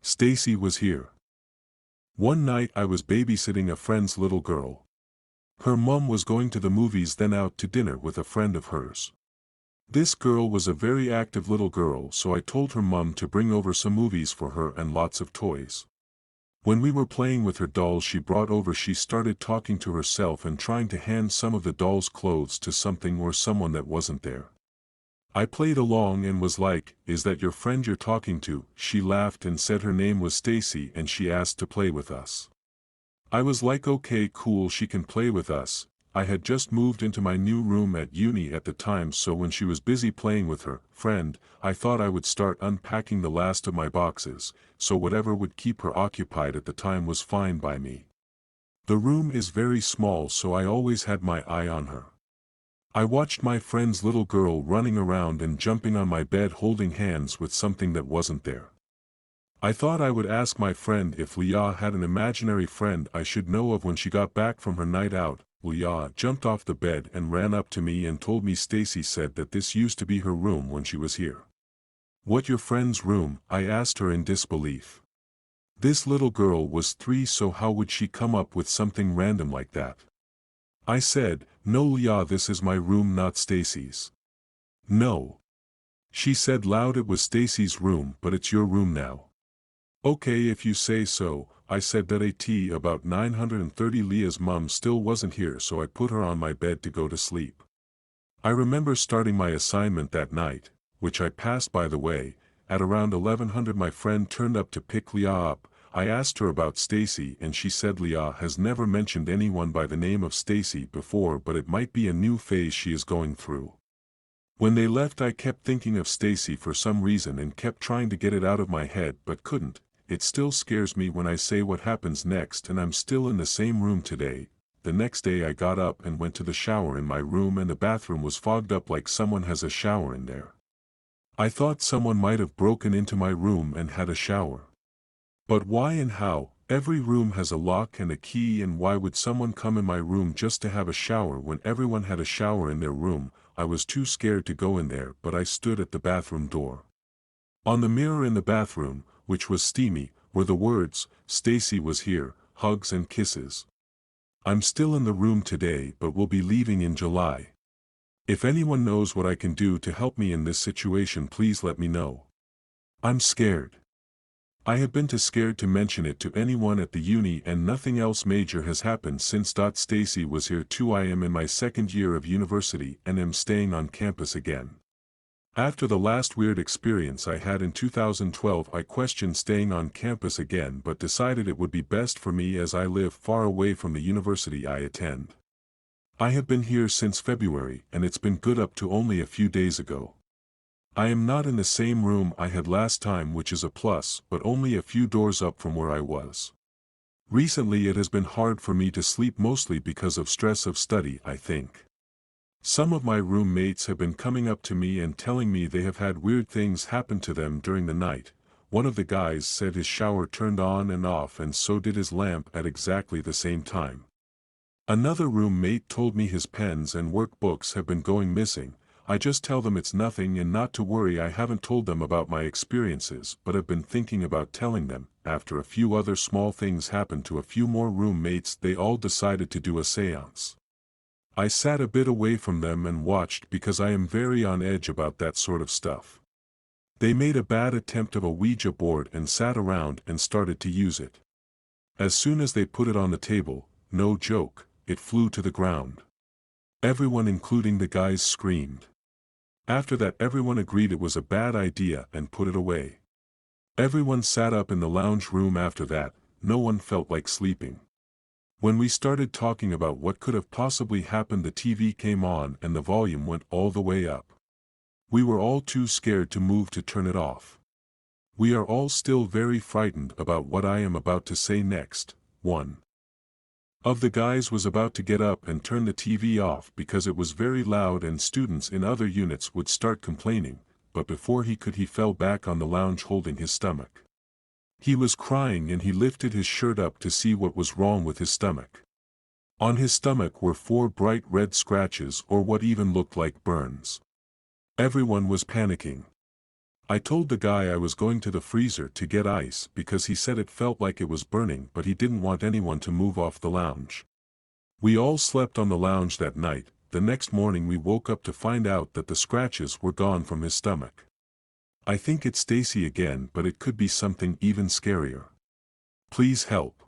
Stacey was here. One night I was babysitting a friend's little girl. Her mum was going to the movies, then out to dinner with a friend of hers. This girl was a very active little girl, so I told her mum to bring over some movies for her and lots of toys. When we were playing with her dolls she started talking to herself and trying to hand some of the dolls' clothes to something or someone that wasn't there. I played along and was like, "Is that your friend you're talking to?" She laughed and said her name was Stacey and she asked to play with us. I was like, okay, cool, she can play with us. I had just moved into my new room at uni at the time, so when she was busy playing with her friend, I thought I would start unpacking the last of my boxes, so whatever would keep her occupied at the time was fine by me. The room is very small, so I always had my eye on her. I watched my friend's little girl running around and jumping on my bed holding hands with something that wasn't there. I thought I would ask my friend if Leah had an imaginary friend I should know of. When she got back from her night out, Leah jumped off the bed and ran up to me and told me Stacey said that this used to be her room when she was here. "What, your friend's room?" I asked her in disbelief. This little girl was 3, so how would she come up with something random like that? I said, "No Leah, this is my room, not Stacey's." "No." She said loud, "It was Stacey's room, but it's your room now." "Okay, if you say so," I said. That at about 9:30 Leah's mum still wasn't here, so I put her on my bed to go to sleep. I remember starting my assignment that night, which I passed by the way. At around 11:00 my friend turned up to pick Leah up. I asked her about Stacey and she said Leah has never mentioned anyone by the name of Stacey before, but it might be a new phase she is going through. When they left I kept thinking of Stacey for some reason and kept trying to get it out of my head but couldn't. It still scares me when I say what happens next, and I'm still in the same room today. The next day I got up and went to the shower in my room, and the bathroom was fogged up like someone has a shower in there. I thought someone might have broken into my room and had a shower. But why and how? Every room has a lock and a key, and why would someone come in my room just to have a shower when everyone had a shower in their room? I was too scared to go in there, but I stood at the bathroom door. On the mirror in the bathroom, which was steamy, were the words, "Stacey was here, hugs and kisses." I'm still in the room today but will be leaving in July. If anyone knows what I can do to help me in this situation, please let me know. I'm scared. I have been too scared to mention it to anyone at the uni, and nothing else major has happened since. Stacey was here too. I am in my second year of university and am staying on campus again. After the last weird experience I had in 2012, I questioned staying on campus again but decided it would be best for me as I live far away from the university I attend. I have been here since February and it's been good up to only a few days ago. I am not in the same room I had last time, which is a plus, but only a few doors up from where I was. Recently it has been hard for me to sleep, mostly because of stress of study, I think. Some of my roommates have been coming up to me and telling me they have had weird things happen to them during the night. One of the guys said his shower turned on and off, and so did his lamp at exactly the same time. Another roommate told me his pens and workbooks have been going missing. I just tell them it's nothing and not to worry. I haven't told them about my experiences, but have been thinking about telling them. After a few other small things happened to a few more roommates, they all decided to do a seance. I sat a bit away from them and watched because I am very on edge about that sort of stuff. They made a bad attempt of a Ouija board and sat around and started to use it. As soon as they put it on the table, no joke, it flew to the ground. Everyone, including the guys, screamed. After that everyone agreed it was a bad idea and put it away. Everyone sat up in the lounge room after that. No one felt like sleeping. When we started talking about what could have possibly happened, the TV came on and the volume went all the way up. We were all too scared to move to turn it off. We are all still very frightened about what I am about to say next. One of the guys was about to get up and turn the TV off because it was very loud and students in other units would start complaining, but before he could, he fell back on the lounge holding his stomach. He was crying and he lifted his shirt up to see what was wrong with his stomach. On his stomach were 4 bright red scratches, or what even looked like burns. Everyone was panicking. I told the guy I was going to the freezer to get ice because he said it felt like it was burning, but he didn't want anyone to move off the lounge. We all slept on the lounge that night. The next morning we woke up to find out that the scratches were gone from his stomach. I think it's Stacey again, but it could be something even scarier. Please help.